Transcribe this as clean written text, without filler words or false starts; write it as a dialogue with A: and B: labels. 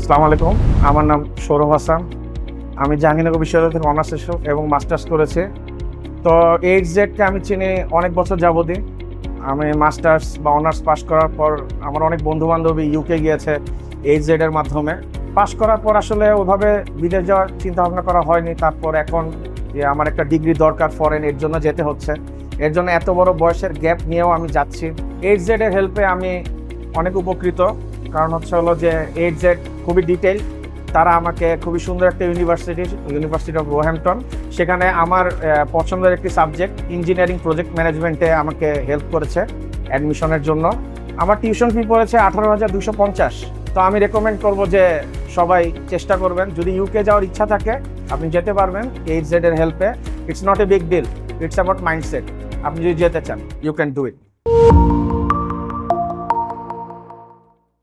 A: আসসালামু আলাইকুম, আমার নাম সৌরভ হাসান। আমি জাহাঙ্গীরনগর বিশ্ববিদ্যালয় থেকে অনার্স এবং মাস্টার্স করেছি। তো এইচজেডকে আমি চিনি অনেক বছর যাবতই। আমি মাস্টার্স বা অনার্স পাশ করার পর আমার অনেক বন্ধুবান্ধবী ইউকে গিয়েছে এইচজেডের মাধ্যমে। পাশ করার পর আসলে ওইভাবে বিদেশ যাওয়ার চিন্তা ভাবনা করা হয়নি। তারপর এখন যে আমার একটা ডিগ্রি দরকার ফরেন, এর জন্য যেতে হচ্ছে। এর জন্য এত বড় বয়সের গ্যাপ নিয়েও আমি যাচ্ছি। এইচজেডের হেল্পে আমি অনেক উপকৃত, কারণ হলো যে এইচজেড খুবই ডিটেইল। তারা আমাকে খুবই সুন্দর একটা ইউনিভার্সিটি অফ রোহ্যাম্পটন, সেখানে আমার পছন্দের একটি সাবজেক্ট ইঞ্জিনিয়ারিং প্রজেক্ট ম্যানেজমেন্টে আমাকে হেল্প করেছে অ্যাডমিশনের জন্য। আমার টিউশন ফি পড়েছে 18,250। তো আমি রেকমেন্ড করব যে সবাই চেষ্টা করবেন, যদি ইউকে যাওয়ার ইচ্ছা থাকে আপনি যেতে পারবেন এইচজেড এর হেল্পে। It's not a big deal, it's about mindset. আপনি যদি যেতে চান, ইউ ক্যান ডু ইট।